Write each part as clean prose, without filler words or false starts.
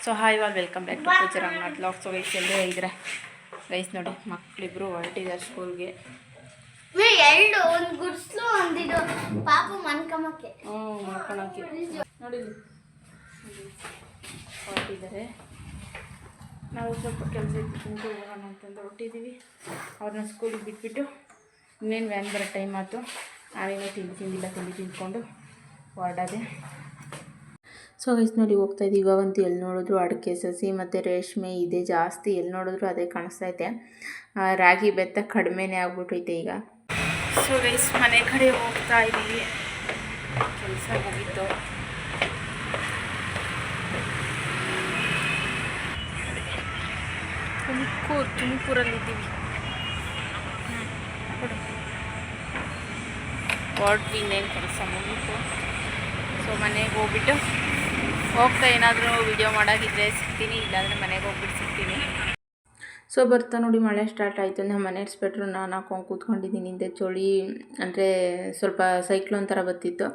So hi all welcome back to Pooja Ranganath vlogs. So guys ಎಲ್ಲೇ ಇದ್ರೆ guys ನೋಡಿ ಮಕ್ಕಳಿಬ್ರು ಹೊರಟಿದ್ದಾರೆ ಸ್ಕೂಲ್ಗೆ. ಒಂದು ಗುಡ್ಸ್ಲು ಒಂದಿದು ಪಾಪು ಮನ್ಕಮಕ್ಕೆ ಮನ್ಕೊಳಕ್ಕೆ ನೋಡಿ ಹೊರಟಿದ್ದಾರೆ. ನಾವು ಸ್ವಲ್ಪ ಕೆಲಸ ಇತ್ತು ತಿಂದು ಹೋಗೋಣ ಅಂತಂದು ಹೊರಟಿದ್ದೀವಿ. ಅವ್ರನ್ನ ಸ್ಕೂಲಿಗೆ ಬಿಟ್ಬಿಟ್ಟು ಇನ್ನೇನು ವ್ಯಾನ್ ಬರೋ ಟೈಮ್ ಆಯಿತು. ನಾವೇನೋ ತಿಂಡಿ ತಿಂದ್ಕೊಂಡು ಹೊರಡೋದೆ. ಸೊ ಗೈಸ್ ನೋಡಿ ಹೋಗ್ತಾ ಇದ್ದೀವಿ. ಇವಾಗಂತೂ ಎಲ್ಲಿ ನೋಡಿದ್ರು ಅಡಿಕೆ ಸಸಿ ಮತ್ತು ರೇಷ್ಮೆ ಇದೆ ಜಾಸ್ತಿ, ಎಲ್ಲಿ ನೋಡಿದ್ರು ಅದೇ ಕಾಣಿಸ್ತೈತೆ. ರಾಗಿ ಬೆತ್ತ ಕಡಿಮೆನೇ ಆಗ್ಬಿಟ್ಟೈತೆ ಈಗ. ಸೊ ಗೈಸ್ ಮನೆ ಕಡೆ ಹೋಗ್ತಾ ಇದ್ದೀವಿ, ಕೆಲಸ ಮುಗೀತು. ತುಮಕೂರಲ್ಲಿದ್ದೀವಿ. ಹೊರಟ್ವಿ, ಇನ್ನೇನು ಕೆಲಸ ಮುಗೀತು. ಸೊ ಮನೆಗೆ ಹೋಗ್ಬಿಟ್ಟು ಹೋಗ್ತಾ ಏನಾದರೂ ವಿಡಿಯೋ ಮಾಡೋಕ್ಕಿದ್ರೆ ಸಿಗ್ತೀನಿ, ಇಲ್ಲಾಂದರೆ ಮನೆಗೆ ಹೋಗ್ಬಿಟ್ಟು ಸಿಗ್ತೀನಿ. ಸೊ ಬರ್ತಾ ನೋಡಿ ಮಳೆ ಸ್ಟಾರ್ಟ್ ಆಯಿತು. ನಮ್ಮ ಮನೆ ಸ್ವೆಟ್ರು ನಾನು ಹಾಕೊಂಡು ಕೂತ್ಕೊಂಡಿದ್ದೀನಿ. ಹಿಂದೆ ಚಳಿ ಅಂದರೆ ಸ್ವಲ್ಪ ಸೈಕ್ಲೋನ್ ಥರ ಬರ್ತಿತ್ತು.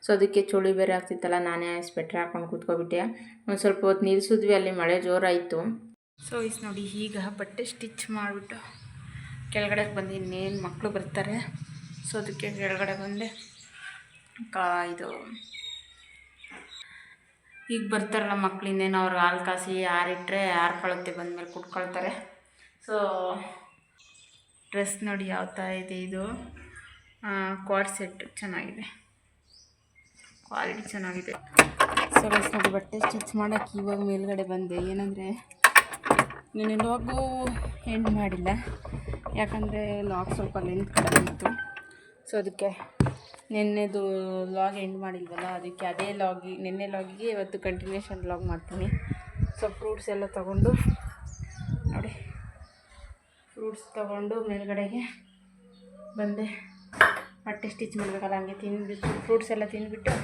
ಸೊ ಅದಕ್ಕೆ ಚಳಿ ಬೇರೆ ಆಗ್ತಿತ್ತಲ್ಲ, ನಾನೇ ಸ್ವೆಟ್ರ್ ಹಾಕೊಂಡು ಕೂತ್ಕೊಬಿಟ್ಟೆ. ಒಂದು ಸ್ವಲ್ಪ ಹೊತ್ತು ನಿಲ್ಲಿಸಿದ್ವಿ, ಅಲ್ಲಿ ಮಳೆ ಜೋರಾಯಿತು. ಸೊ ಇಸ್ ನೋಡಿ ಈಗ ಬಟ್ಟೆ ಸ್ಟಿಚ್ ಮಾಡಿಬಿಟ್ಟು ಕೆಳಗಡೆ ಬಂದು ಇನ್ನೇನು ಮಕ್ಕಳು ಬರ್ತಾರೆ. ಸೊ ಅದಕ್ಕೆ ಕೆಳಗಡೆ ಬಂದೆ. ಇದು ಈಗ ಬರ್ತಾರಲ್ಲ ಮಕ್ಳು, ಇನ್ನೇನು ಅವ್ರು ಹಾಲು ಕಾಸಿ ಆರಿಟ್ರೆ ಆರ್ಕೊಳ್ಳುತ್ತೆ, ಬಂದಮೇಲೆ ಕುಟ್ಕೊಳ್ತಾರೆ. ಸೊ ಡ್ರೆಸ್ ನೋಡಿ ಯಾವ ಥರ ಇದೆ. ಇದು ಕ್ವಾಡ್ ಸೆಟ್ ಚೆನ್ನಾಗಿದೆ, ಕ್ವಾಲಿಟಿ ಚೆನ್ನಾಗಿದೆ. ಸೊ ಗೈಸ್ ನೋಡಿ ಬಟ್ಟೆ ಸ್ಟಿಚ್ ಮಾಡೋಕ್ಕೆ ಇವಾಗ ಮೇಲ್ಗಡೆ ಬಂದೆ. ಏನಂದರೆ ನಾನು ಲಾಗು ಎಂಡ್ ಮಾಡಿಲ್ಲ, ಯಾಕಂದರೆ ಲಾಗ್ ಸ್ವಲ್ಪ ಲೆಂತ್ ಕಡಿಮೆ ಇತ್ತು. ಸೊ ಅದಕ್ಕೆ ನಿನ್ನೆದು ಲಾಗ್ ಎಂಡ್ ಮಾಡಿಲ್ವಲ್ಲ, ಅದಕ್ಕೆ ಅದೇ ನಿನ್ನೆ ಲಾಗಿಗೆ ಇವತ್ತು ಕಂಟಿನ್ಯೂಷನ್ ಲಾಗ್ ಮಾಡ್ತೀನಿ. ಸೊ ಫ್ರೂಟ್ಸ್ ಎಲ್ಲ ತೊಗೊಂಡು ನೋಡಿ, ಫ್ರೂಟ್ಸ್ ತೊಗೊಂಡು ಮೇಲ್ಗಡೆಗೆ ಬಂದೆ. ಬಟ್ಟೆ ಸ್ಟಿಚ್ ಮಾಡಬೇಕಲ್ಲ, ಹಂಗೆ ತಿಂದುಬಿಟ್ಟು ಫ್ರೂಟ್ಸ್ ಎಲ್ಲ ತಿಂದುಬಿಟ್ಟು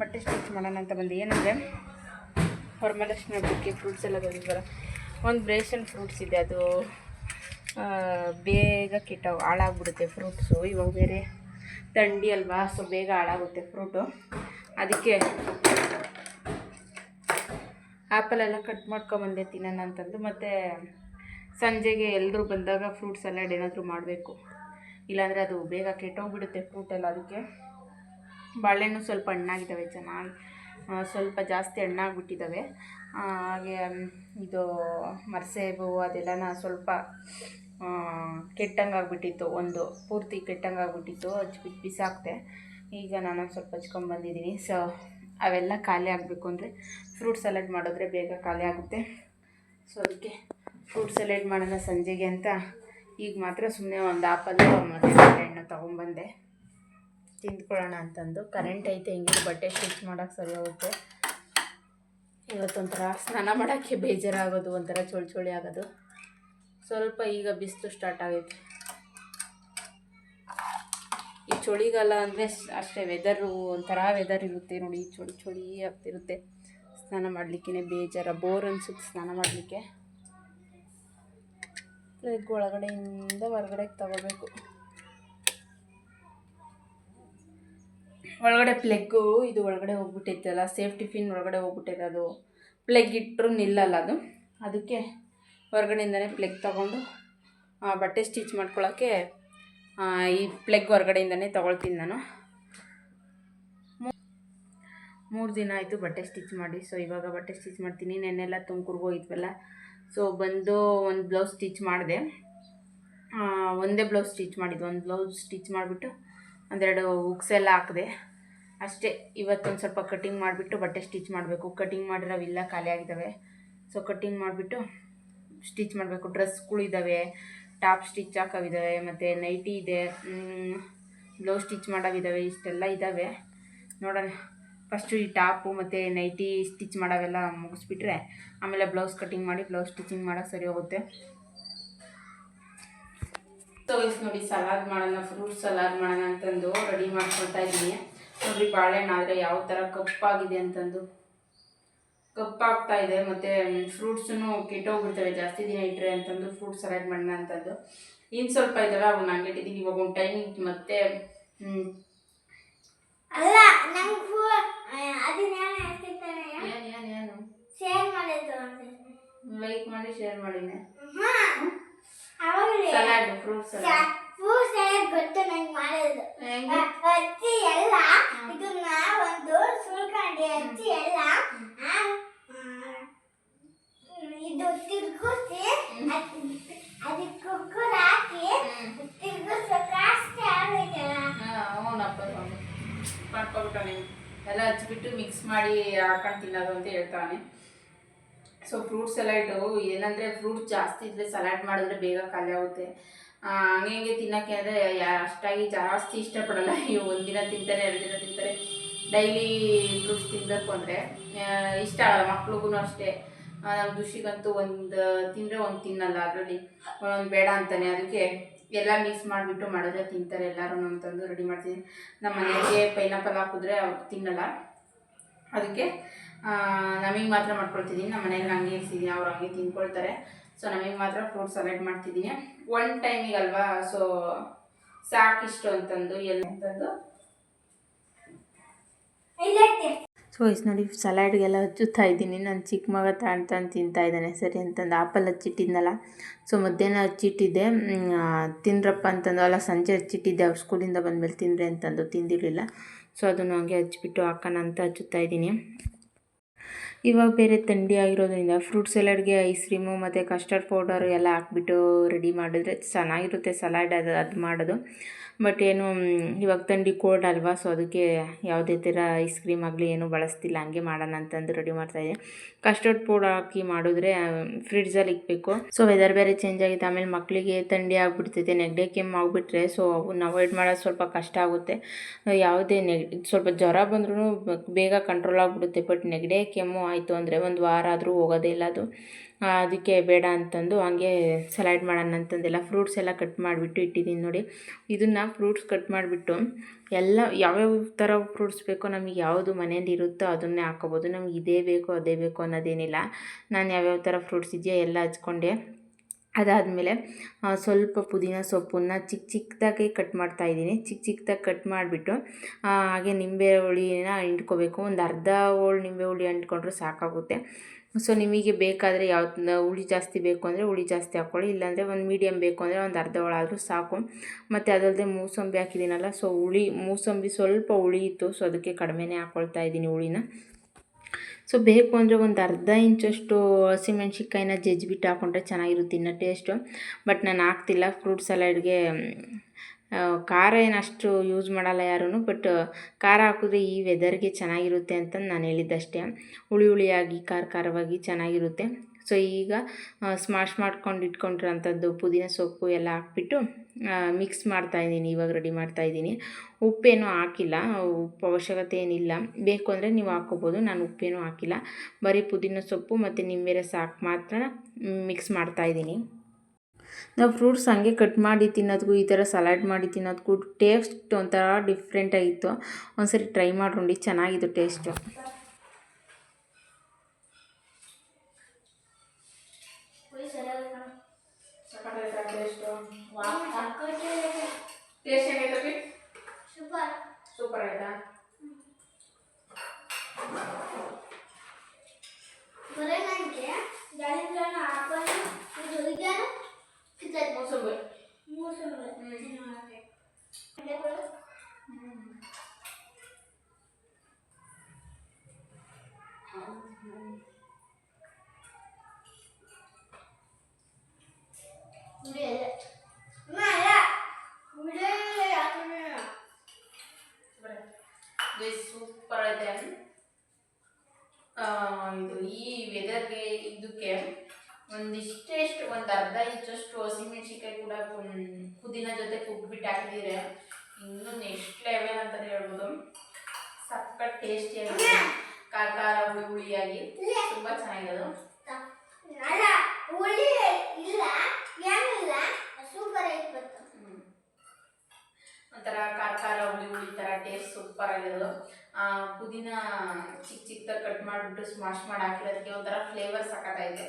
ಬಟ್ಟೆ ಸ್ಟಿಚ್ ಮಾಡೋಣ ಅಂತ ಬಂದೆ. ಏನಂದರೆ ವರಮಹಾಲಕ್ಷ್ಮಿ ಹಬ್ಬಕ್ಕೆ ಫ್ರೂಟ್ಸ್ ಎಲ್ಲ ಬಂದಿದ್ವಲ್ಲ, ಒಂದು ಬ್ರೇಷನ್ ಫ್ರೂಟ್ಸ್ ಇದೆ, ಅದು ಬೇಗ ಹಾಳಾಗ್ಬಿಡುತ್ತೆ ಫ್ರೂಟ್ಸು. ಇವಾಗ ಬೇರೆ ಥಂಡಿ ಅಲ್ವಾ, ಸೊ ಬೇಗ ಹಾಳಾಗುತ್ತೆ ಫ್ರೂಟು. ಅದಕ್ಕೆ ಆ್ಯಪಲೆಲ್ಲ ಕಟ್ ಮಾಡ್ಕೊಬಂದೆ ತಿನ್ನೋಣ ಅಂತಂದು. ಮತ್ತು ಸಂಜೆಗೆ ಎಲ್ಲರೂ ಬಂದಾಗ ಫ್ರೂಟ್ ಸಲಾಡ್ ಏನಾದರೂ ಮಾಡಬೇಕು, ಇಲ್ಲಾಂದರೆ ಅದು ಬೇಗ ಕೆಟ್ಟೋಗ್ಬಿಡುತ್ತೆ ಫ್ರೂಟೆಲ್ಲ. ಅದಕ್ಕೆ ಬಾಳೆಹಣ್ಣು ಸ್ವಲ್ಪ ಹಣ್ಣಾಗಿದ್ದಾವೆ, ಚೆನ್ನಾಗಿ ಸ್ವಲ್ಪ ಜಾಸ್ತಿ ಹಣ್ಣಾಗ್ಬಿಟ್ಟಿದ್ದಾವೆ. ಹಾಗೆ ಇದು ಮರಸೇಬು ಅದೆಲ್ಲ ಸ್ವಲ್ಪ ಕೆಟ್ಟಂಗೆ ಆಗಿಬಿಟ್ಟಿತ್ತು, ಒಂದು ಪೂರ್ತಿ ಕೆಟ್ಟಂಗೆ ಆಗಿಬಿಟ್ಟಿತ್ತು, ಹಚ್ಬಿಟ್ಟು ಬಿಸಾಕ್ತೆ. ಈಗ ನಾನು ಸ್ವಲ್ಪ ಹಚ್ಕೊಂಡ್ಬಂದಿದ್ದೀನಿ. ಸೊ ಅವೆಲ್ಲ ಖಾಲಿ ಆಗಬೇಕು ಅಂದರೆ ಫ್ರೂಟ್ ಸಲಾಡ್ ಮಾಡಿದ್ರೆ ಬೇಗ ಖಾಲಿ ಆಗುತ್ತೆ. ಸೊ ಅದಕ್ಕೆ ಫ್ರೂಟ್ ಸಲಾಡ್ ಮಾಡೋಣ ಸಂಜೆಗೆ ಅಂತ ಈಗ ಮಾತ್ರ ಸುಮ್ಮನೆ ಒಂದು ಆಪಲ್ಲು ಮತ್ತು ಬಾಳೆಹಣ್ಣು ತೊಗೊಂಬಂದೆ, ತಿಂದ್ಕೊಳ್ಳೋಣ ಅಂತಂದು. ಕರೆಂಟ್ ಐತೆ, ಹೆಂಗಿದ್ರು ಬಟ್ಟೆ ಸ್ಟಿಚ್ ಮಾಡೋಕ್ಕೆ ಸರಿ ಹೋಗುತ್ತೆ. ಇವತ್ತೊಂಥರ ಸ್ನಾನ ಮಾಡೋಕ್ಕೆ ಬೇಜಾರಾಗೋದು, ಒಂಥರ ಚಳಿ ಆಗೋದು. ಸ್ವಲ್ಪ ಈಗ ಬಿಸಿಲು ಸ್ಟಾರ್ಟ್ ಆಗೈತೆ. ಈ ಚಳಿಗಾಲ ಅಂದರೆ ಅಷ್ಟೇ, ವೆದರು ಒಂಥರ ವೆದರ್ ಇರುತ್ತೆ ನೋಡಿ, ಚಳಿ ಆಗ್ತಿರುತ್ತೆ. ಸ್ನಾನ ಮಾಡಲಿಕ್ಕೆ ಬೇಜಾರ, ಬೋರ್ ಅನಿಸುತ್ತೆ ಸ್ನಾನ ಮಾಡಲಿಕ್ಕೆ. ಪ್ಲಗ್ ಒಳಗಡೆಯಿಂದ ಹೊರಗಡೆಗೆ ತಗೋಬೇಕು. ಒಳಗಡೆ ಪ್ಲಗ್ಗು ಇದು ಒಳಗಡೆ ಹೋಗ್ಬಿಟ್ಟೈತಲ್ಲ, ಸೇಫ್ಟಿ ಪಿನ್ ಒಳಗಡೆ ಹೋಗ್ಬಿಟ್ಟೈತೆ. ಅದು ಪ್ಲಗ್ ಇಟ್ಟರು ನಿಲ್ಲಲ್ಲ ಅದು, ಅದಕ್ಕೆ ಹೊರಗಡೆಯಿಂದನೇ ಪ್ಲಗ್ ತೊಗೊಂಡು ಬಟ್ಟೆ ಸ್ಟಿಚ್ ಮಾಡ್ಕೊಳ್ಳೋಕ್ಕೆ ಈ ಪ್ಲಗ್ ಹೊರಗಡೆಯಿಂದನೇ ತೊಗೊಳ್ತೀನಿ ನಾನು. 3 ದಿನ ಆಯಿತು ಬಟ್ಟೆ ಸ್ಟಿಚ್ ಮಾಡಿ. ಸೊ ಇವಾಗ ಬಟ್ಟೆ ಸ್ಟಿಚ್ ಮಾಡ್ತೀನಿ. ನೆನ್ನೆಲ್ಲ ತುಮಕೂರ್ಗೆ ಹೋಗಿದ್ವಲ್ಲ, ಸೊ ಬಂದು ಒಂದು ಬ್ಲೌಸ್ ಸ್ಟಿಚ್ ಮಾಡಿದೆ. ಒಂದೇ ಬ್ಲೌಸ್ ಸ್ಟಿಚ್ ಮಾಡಿದ್ದು, ಒಂದು ಬ್ಲೌಸ್ ಸ್ಟಿಚ್ ಮಾಡಿಬಿಟ್ಟು ಒಂದೆರಡು ಹುಕ್ಸ್ ಎಲ್ಲ ಹಾಕಿದೆ ಅಷ್ಟೇ. ಇವತ್ತೊಂದು ಸ್ವಲ್ಪ ಕಟ್ಟಿಂಗ್ ಮಾಡಿಬಿಟ್ಟು ಬಟ್ಟೆ ಸ್ಟಿಚ್ ಮಾಡಬೇಕು. ಕಟ್ಟಿಂಗ್ ಮಾಡಿರೋವಿಲ್ಲ, ಖಾಲಿ ಆಗಿದ್ದಾವೆ. ಸೊ ಕಟ್ಟಿಂಗ್ ಮಾಡಿಬಿಟ್ಟು ಸ್ಟಿಚ್ ಮಾಡಬೇಕು. ಡ್ರೆಸ್ಗಳಿದ್ದಾವೆ, ಟಾಪ್ ಸ್ಟಿಚ್ ಹಾಕೋವಿದ್ದಾವೆ, ಮತ್ತು ನೈಟಿ ಇದೆ, ಬ್ಲೌಸ್ ಸ್ಟಿಚ್ ಮಾಡೋವಿದ್ದಾವೆ, ಇಷ್ಟೆಲ್ಲ ಇದ್ದಾವೆ. ನೋಡೋಣ, ಫಸ್ಟು ಈ ಟಾಪು ಮತ್ತು ನೈಟಿ ಸ್ಟಿಚ್ ಮಾಡೋವೆಲ್ಲ ಮುಗಿಸ್ಬಿಟ್ರೆ ಆಮೇಲೆ ಬ್ಲೌಸ್ ಕಟ್ಟಿಂಗ್ ಮಾಡಿ ಬ್ಲೌಸ್ ಸ್ಟಿಚಿಂಗ್ ಮಾಡೋಕ್ಕೆ ಸರಿ ಹೋಗುತ್ತೆ. ಸೊ ನೋಡಿ ಸಲಾಡ್ ಮಾಡೋಣ, ಫ್ರೂಟ್ ಸಲಾಡ್ ಮಾಡೋಣ ಅಂತಂದು ರೆಡಿ ಮಾಡ್ಕೊಳ್ತಾ ಇದ್ದೀನಿ. ನೋಡಿರಿ ಬಾಳೆಹಣ್ಣು ಆದರೆ ಯಾವ ಥರ ಕಪ್ಪಾಗಿದೆ ಅಂತಂದು, ಕಪ್ಪಾಗ್ತಾ ಇದೆ. ಮತ್ತು ಫ್ರೂಟ್ಸನ್ನು ಕೆಟ್ಟೋಗ್ಬಿಡ್ತವೆ ಜಾಸ್ತಿ ದಿನ ಇಟ್ಟರೆ ಅಂತಂದು ಫ್ರೂಟ್ ಸಲಾಡ್ ಮಾಡೋಣ ಅಂತಂದು. ಇನ್ನು ಸ್ವಲ್ಪ ಇದ್ದಾವೆ, ಅವನ್ನ ಹಂಗಿಟ್ಟಿದ್ದೀನಿ. ಇವಾಗ ಒಂದು ಟೈಮ್ ಮತ್ತೆ ಅಲ್ಲ ನಂಗೆ ಅದನ್ನ ಏನು ಏನು ಶೇರ್ ಮಾಡಿದ್ರು ಲೈಕ್ ಮಾಡಿ ಶೇರ್ ಮಾಡಿನೆ. ಅವಾಗಲೇ salad, fruit salad. Fruit salad ಗೊತ್ತು ನಂಗೆ ಮಾಡೋದು. ಹೆಂಗೆ? ಹಚ್ಚಿ ಎಲ್ಲ ಇದನ್ನ ಒಂದು ಸುಳ್ಕಂಡಿ ಹಚ್ಚಿ ಎಲ್ಲ ಇದು ತಿರ್ಗಿಸಿ ಅದಕ್ಕೆ ಕುಕ್ಕರ್ ಹಾಕಿ ತಿರ್ಗಿಸ್ಬೇಕು ಅಷ್ಟೇ ಆಗೈತಲ್ಲ. ಅವನಪ್ಪ ಮಾಡ್ಕೊಬಿಟ್ಟ ನೀವು ಎಲ್ಲ ಹಚ್ಬಿಟ್ಟು ಮಿಕ್ಸ್ ಮಾಡಿ ಹಾಕೊಂಡು ತಿನ್ನೋದು ಅಂತ ಹೇಳ್ತಾನೆ. ಸೊ ಫ್ರೂಟ್ ಸಲಾಡು ಏನಂದರೆ ಫ್ರೂಟ್ ಜಾಸ್ತಿ ಇದ್ದರೆ ಸಲಾಡ್ ಮಾಡಿದ್ರೆ ಬೇಗ ಖಾಲಿ ಆಗುತ್ತೆ. ಹಂಗೆ ತಿನ್ನೋಕ್ಕೆ ಅಂದರೆ ಅಷ್ಟಾಗಿ ಜಾಸ್ತಿ ಇಷ್ಟಪಡಲ್ಲ. ಇವು ಒಂದಿನ ತಿಂತಾರೆ, 2 ದಿನ ತಿಂತಾರೆ. ಡೈಲಿ ಫ್ರೂಟ್ಸ್ ತಿನ್ನಬೇಕು ಅಂದರೆ ಇಷ್ಟ ಆಗಲ್ಲ. ಮಕ್ಳಿಗೂ ಅಷ್ಟೇ. ನಮ್ಮ ದುಷಿಗಂತೂ ಒಂದು ತಿಂದರೆ ಒಂದು ತಿನ್ನಲ್ಲ, ಅದರಲ್ಲಿ ಒಂದೊಂದು ಬೇಡ ಅಂತಾನೆ. ಅದಕ್ಕೆ ಎಲ್ಲ ಮಿಕ್ಸ್ ಮಾಡಿಬಿಟ್ಟು ಮಾಡಿದ್ರೆ ತಿಂತಾರೆ ಎಲ್ಲರೂ ಅಂತಂದು ರೆಡಿ ಮಾಡ್ತೀನಿ. ನಮ್ಮ ಮನೆಗೆ ಪೈನಾಪಲ್ ಹಾಕಿದ್ರೆ ಅವ್ರು ತಿನ್ನಲ್ಲ, ಅದಕ್ಕೆ ನಮಗೆ ಮಾತ್ರ ಮಾಡ್ಕೊಳ್ತಿದ್ದೀನಿ. ನಮ್ಮ ಮನೇಲಿ ಹಂಗೆ ಇರಿಸಿದ್ದೀನಿ, ಅವ್ರು ಹಂಗೆ ತಿನ್ಕೊಳ್ತಾರೆ. ಸೊ ನಮಗೆ ಮಾತ್ರ ಫ್ರೂಟ್ ಸಲಾಡ್ ಮಾಡ್ತಿದ್ದೀನಿ ಒನ್ ಟೈಮಿಗಲ್ವಾ. ಸೊ ಸಾಕಿಷ್ಟು ಅಂತಂದು ಎಲ್ಲ ಅಂತಂದು ಸೊ ಇಸ್ ನೋಡಿ ಸಲಾಡ್ಗೆಲ್ಲ ಹಚ್ಚುತ್ತಾ ಇದ್ದೀನಿ. ನಾನು ಚಿಕ್ಕ ಮಗ ತಾಣ್ತಾನೆ ತಿಂತಾ ಇದ್ದಾನೆ ಸರಿ ಅಂತಂದು ಆಪಲ್ ಹಚ್ಚಿಟ್ಟಿದ್ನಲ್ಲ. ಸೊ ಮಧ್ಯಾಹ್ನ ಹಚ್ಚಿಟ್ಟಿದ್ದೆ, ತಿಂದ್ರಪ್ಪ ಅಂತಂದು. ಅಲ್ಲ, ಸಂಜೆ ಹಚ್ಚಿಟ್ಟಿದ್ದೆ, ಅವ್ರು ಸ್ಕೂಲಿಂದ ಬಂದಮೇಲೆ ತಿಂದರೆ ಅಂತಂದು ತಿಂದಿರಲಿಲ್ಲ. ಸೊ ಅದನ್ನು ಹಂಗೆ ಹಚ್ಬಿಟ್ಟು ಹಾಕೋಣ ಅಂತ ಹಚ್ಚುತ್ತಾ ಇದ್ದೀನಿ. ಇವಾಗ ಬೇರೆ ಥಂಡಿ ಆಗಿರೋದ್ರಿಂದ ಫ್ರೂಟ್ ಸಲಾಡ್ಗೆ ಐಸ್ ಕ್ರೀಮು ಮತ್ತು ಕಸ್ಟರ್ಡ್ ಪೌಡರ್ ಎಲ್ಲ ಹಾಕ್ಬಿಟ್ಟು ರೆಡಿ ಮಾಡಿದ್ರೆ ಚೆನ್ನಾಗಿರುತ್ತೆ ಸಲಾಡ್. ಅದು ಮಾಡೋದು. ಬಟ್ ಏನು ಇವಾಗ ಥಂಡಿ ಕೋಲ್ಡ್ ಅಲ್ವಾ, ಸೊ ಅದಕ್ಕೆ ಯಾವುದೇ ಥರ ಐಸ್ ಕ್ರೀಮ್ ಆಗಲಿ ಏನೂ ಬಳಸ್ತಿಲ್ಲ. ಹಂಗೆ ಮಾಡೋಣ ಅಂತಂದು ರೆಡಿ ಮಾಡ್ತಾಯಿದ್ದೆ. ಕಸ್ಟರ್ಡ್ ಪೌಡರ್ ಹಾಕಿ ಮಾಡಿದ್ರೆ ಫ್ರಿಡ್ಜಲ್ಲಿ ಇಕ್ಬೇಕು. ಸೊ ವೆದರ್ ಬೇರೆ ಚೇಂಜ್ ಆಗಿದೆ. ಆಮೇಲೆ ಮಕ್ಕಳಿಗೆ ಥಂಡಿ ಆಗಿಬಿಡ್ತೈತೆ, ನೆಗಡಿ ಕೆಮ್ಮು ಆಗಿಬಿಟ್ರೆ ಸೊ ಅವನ್ನ ಅವಾಯ್ಡ್ ಮಾಡೋದು ಸ್ವಲ್ಪ ಕಷ್ಟ ಆಗುತ್ತೆ. ಯಾವುದೇ ಸ್ವಲ್ಪ ಜ್ವರ ಬಂದ್ರೂ ಬೇಗ ಕಂಟ್ರೋಲ್ ಆಗಿಬಿಡುತ್ತೆ. ಬಟ್ ನೆಗಡಿ ಕೆಮ್ಮು ಆಯಿತು ಅಂದರೆ ಒಂದು ವಾರ ಆದರೂ ಹೋಗೋದೇ ಇಲ್ಲ ಅದು. ಅದಕ್ಕೆ ಬೇಡ ಅಂತಂದು ಹಂಗೆ ಸಲಾಡ್ ಮಾಡೋಣ ಅಂತಂದೆಲ್ಲ ಫ್ರೂಟ್ಸ್ ಎಲ್ಲ ಕಟ್ ಮಾಡಿಬಿಟ್ಟು ಇಟ್ಟಿದ್ದೀನಿ ನೋಡಿ. ಇದನ್ನು ಫ್ರೂಟ್ಸ್ ಕಟ್ ಮಾಡಿಬಿಟ್ಟು ಎಲ್ಲ ಯಾವ್ಯಾವ ಥರ ಫ್ರೂಟ್ಸ್ ಬೇಕೋ ನಮಗೆ ಯಾವುದು ಮನೇಲಿ ಇರುತ್ತೋ ಅದನ್ನೇ ಹಾಕೋಬೋದು. ನಮ್ಗೆ ಇದೇ ಬೇಕು ಅದೇ ಬೇಕು ಅನ್ನೋದೇನಿಲ್ಲ. ನಾನು ಯಾವ್ಯಾವ ಥರ ಫ್ರೂಟ್ಸ್ ಇದೆಯೋ ಎಲ್ಲ ಹಚ್ಕೊಂಡೆ. ಅದಾದಮೇಲೆ ಸ್ವಲ್ಪ ಪುದೀನ ಸೊಪ್ಪನ್ನು ಚಿಕ್ಕ ಚಿಕ್ಕದಾಗಿ ಕಟ್ ಮಾಡ್ತಾಯಿದ್ದೀನಿ. ಚಿಕ್ಕ ಚಿಕ್ಕದಾಗಿ ಕಟ್ ಮಾಡಿಬಿಟ್ಟು ಹಾಗೆ ನಿಂಬೆ ಹುಳಿನ ಹಿಂಡ್ಕೋಬೇಕು. ಒಂದು ಅರ್ಧ ಹೋಳು ನಿಂಬೆ ಹುಳಿ ಅಂಟ್ಕೊಂಡ್ರೆ ಸಾಕಾಗುತ್ತೆ. ಸೊ ನಿಮಗೆ ಬೇಕಾದರೆ ಯಾವ್ದು ಹುಳಿ ಜಾಸ್ತಿ ಬೇಕು ಅಂದರೆ ಹುಳಿ ಜಾಸ್ತಿ ಹಾಕ್ಕೊಳ್ಳಿ, ಇಲ್ಲಾಂದರೆ ಒಂದು ಮೀಡಿಯಮ್ ಬೇಕು ಅಂದರೆ ಒಂದು ಅರ್ಧ ಹೋಳಾದರೂ ಸಾಕು. ಮತ್ತು ಅದಲ್ಲದೆ ಮೂಸಂಬಿ ಹಾಕಿದ್ದೀನಲ್ಲ, ಸೊ ಮೂಸಂಬಿ ಸ್ವಲ್ಪ ಹುಳಿ ಇತ್ತು, ಸೊ ಅದಕ್ಕೆ ಕಡಿಮೆನೇ ಹಾಕ್ಕೊಳ್ತಾ ಇದ್ದೀನಿ ಹುಳಿನ. ಸೊ ಬೇಕು ಅಂದರೆ ಒಂದು ಅರ್ಧ ಇಂಚಷ್ಟು ಹಸಿಮೆಣ್ಸಿಕಾಯಿನ ಜಜ್ಜಿಬಿಟ್ಟು ಹಾಕ್ಕೊಂಡ್ರೆ ಚೆನ್ನಾಗಿರುತ್ತೆ ಇನ್ನು ಟೇಸ್ಟು. ಬಟ್ ನಾನು ಹಾಕ್ತಿಲ್ಲ. ಫ್ರೂಟ್ ಸಲಾಡ್ಗೆ ಖಾರ ಏನು ಅಷ್ಟು ಯೂಸ್ ಮಾಡಲ್ಲ ಯಾರೂ. ಬಟ್ ಖಾರ ಹಾಕಿದ್ರೆ ಈ ವೆದರ್ಗೆ ಚೆನ್ನಾಗಿರುತ್ತೆ ಅಂತಂದು ನಾನು ಹೇಳಿದ್ದಷ್ಟೇ. ಹುಳಿ ಹುಳಿಯಾಗಿ ಖಾರವಾಗಿ ಚೆನ್ನಾಗಿರುತ್ತೆ. ಸೊ ಈಗ ಸ್ಮಾಶ್ ಮಾಡ್ಕೊಂಡು ಇಟ್ಕೊಂಡಿರೋಂಥದ್ದು ಪುದೀನ ಸೊಪ್ಪು ಎಲ್ಲ ಹಾಕ್ಬಿಟ್ಟು ಮಿಕ್ಸ್ ಮಾಡ್ತಾಯಿದ್ದೀನಿ. ಇವಾಗ ರೆಡಿ ಮಾಡ್ತಾಯಿದ್ದೀನಿ. ಉಪ್ಪೇನೂ ಹಾಕಿಲ್ಲ, ಉಪ್ಪು ಅವಶ್ಯಕತೆ ಏನಿಲ್ಲ. ಬೇಕು ಅಂದರೆ ನೀವು ಹಾಕ್ಕೋಬೋದು. ನಾನು ಉಪ್ಪೇನೂ ಹಾಕಿಲ್ಲ, ಬರೀ ಪುದೀನ ಸೊಪ್ಪು ಮತ್ತು ನಿಂಬೆ ರಸ ಹಾಕಿ ಮಾತ್ರ ಮಿಕ್ಸ್ ಮಾಡ್ತಾಯಿದ್ದೀನಿ. ನಾವು ಫ್ರೂಟ್ಸ್ ಹಂಗೆ ಕಟ್ ಮಾಡಿ ತಿನ್ನೋದಕ್ಕೂ ಈ ಥರ ಸಲಾಡ್ ಮಾಡಿ ತಿನ್ನೋದಕ್ಕೂ ಟೇಸ್ಟ್ ಒಂಥರ ಡಿಫ್ರೆಂಟಾಗಿತ್ತು. ಒಂದ್ಸರಿ ಟ್ರೈ ಮಾಡ್ಕೊಂಡು ಚೆನ್ನಾಗಿತ್ತು ಟೇಸ್ಟು. ಸೂಪರ್ ಆಯ್ತಾ? ಸೂಪರ್ ಐತೆ. ಇದು ಈ ವೆದರ್ಗೆ ಇದಕ್ಕೆ ಒಂದಿಷ್ಟು ಒಂದು ಅರ್ಧ ಇಂಚಷ್ಟು ಹಸಿಮೆಣ್ಸಿಕಾಯಿ ಕೂಡ ಪುದೀನ ಜೊತೆ ಕುಗ್ಬಿಟ್ಟು ಹಾಕಿದ್ರೆ ಇನ್ನೂ ನೆಕ್ಸ್ಟ್ ಲೆವೆಲ್ ಅಂತಲೇ ಹೇಳ್ಬೋದು. ಸಕ್ಕತ್ ಟೇಸ್ಟಿಯಾಗಿ ಖಾರ ಹುಳಿ ಹುಳಿಯಾಗಿ ತುಂಬ ಚೆನ್ನಾಗಿರೋದು. ಒಂಥರ ಖಾರ ಹುಳಿ ಹುಳಿ ಥರ ಟೇಸ್ಟ್ ಸೂಪರ್ ಆಗಿರೋದು. ಪುದೀನ ಚಿಕ್ಕ ಚಿಕ್ಕದಾಗಿ ಕಟ್ ಮಾಡಿಬಿಟ್ಟು ಸ್ಮಾಶ್ ಮಾಡಿ ಹಾಕಿರೋದಕ್ಕೆ ಒಂಥರ ಫ್ಲೇವರ್ ಸಕ್ಕತ್ತಾಗಿದೆ.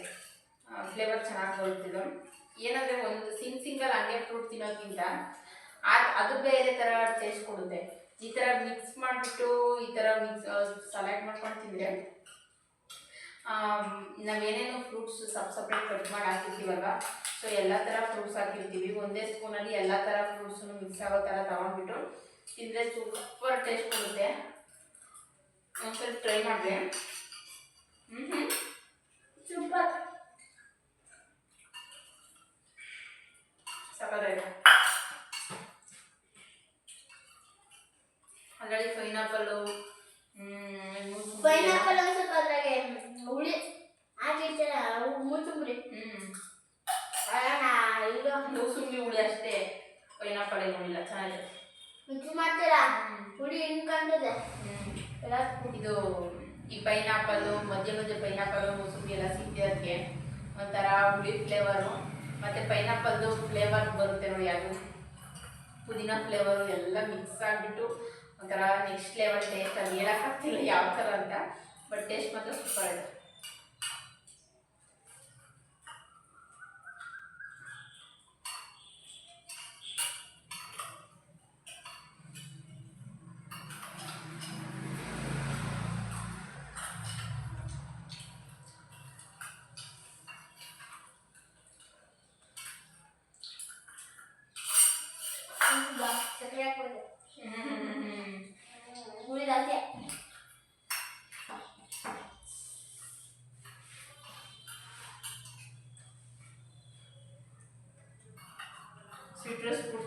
ಫ್ಲೇವರ್ ಚೆನ್ನಾಗಿ ಬರುತ್ತಿದ್ದು. ಏನಂದರೆ ಒಂದು ಸಿಂಗಲ್ ಹಂಗೆ ಫ್ರೂಟ್ ತಿನ್ನೋದ್ಕಿಂತ ಅದು ಬೇರೆ ಥರ ಟೇಸ್ಟ್ ಕೊಡುತ್ತೆ. ಈ ಥರ ಮಿಕ್ಸ್ ಮಾಡಿಬಿಟ್ಟು ಈ ಥರ ಸಲಾಡ್ ಮಾಡ್ಕೊಂಡು ತಿಂದರೆ ನಾವೇನೇನು ಫ್ರೂಟ್ಸ್ ಸಪ್ರೇಟ್ ಕಟ್ ಮಾಡಿ ಹಾಕಿರ್ತೀವಲ್ವ, ಸೊ ಎಲ್ಲ ಥರ ಫ್ರೂಟ್ಸ್ ಹಾಕಿರ್ತೀವಿ. ಒಂದೇ ಸ್ಪೂನಲ್ಲಿ ಎಲ್ಲ ಥರ ಫ್ರೂಟ್ಸನ್ನು ಮಿಕ್ಸ್ ಆಗೋ ಥರ ತೊಗೊಂಡ್ಬಿಟ್ಟು ತಿಂದರೆ ಸೂಪರ್ ಟೇಸ್ಟ್ ಕೊಡುತ್ತೆ. ಒಂದ್ಸರಿ ಟ್ರೈ ಮಾಡಿದೆ. ಸೂಪರ್. ಸಕ್ಕತ್ತಾಗಿದೆ. ಅದರಲ್ಲಿ ಪೈನಾಪಲ್ಲು ಪೈನಾಪಲ್ ಅನ್ಸುತ್ತೆ, ಅದ್ರಾಗೆ ಹುಳಿ ಹಾಕಿರ್ತಾರೆ, ಮೂಸುಂಬರಿ. ಇದು ಮೂಸುಂಬಿ ಹುಳಿ ಅಷ್ಟೇ, ಪೈನಾಪಲ್ ಏನಿಲ್ಲ. ಚೆನ್ನಾಗಿದೆ. ಮಿಕ್ಸ್ ಮಾಡ್ತೀರಾ, ಹುಳಿ ಹಿಂಡ್ಕೊಂಡಿದೆ. ಇದು ಈ ಪೈನಾಪಲ್ಲು ಮಧ್ಯೆ ಮಧ್ಯೆ ಪೈನಾಪಲ್ಲು ಮೂಸುಂಬಿ ಎಲ್ಲ ಸಿಕ್ಕಿರೋದಕ್ಕೆ ಒಂಥರ ಹುಳಿ ಫ್ಲೇವರು, ಮತ್ತು ಪೈನಾಪಲ್ದು ಫ್ಲೇವರ್ ಬರುತ್ತೆ ನೋಡಿ, ಅದು ಪುದೀನ ಫ್ಲೇವರು ಎಲ್ಲ ಮಿಕ್ಸ್ ಆಗಿಬಿಟ್ಟು ಒಂಥರ ನೆಕ್ಸ್ಟ್ ಲೆವೆಲ್ ಟೇಸ್ಟ್. ಅದು ಹೇಳೋಕ್ಕಾಗ್ತಿಲ್ಲ ಯಾವ ಥರ ಅಂತ, ಬಟ್ ಟೇಸ್ಟ್ ಮಾತ್ರ ಸೂಪರ್ ಇದೆ. ಸಕ್ಕರೆ ಹಾಕ್ಬೋದು, ಹುಳಿ ಜಾಸ್ತಿ. Citrus fruits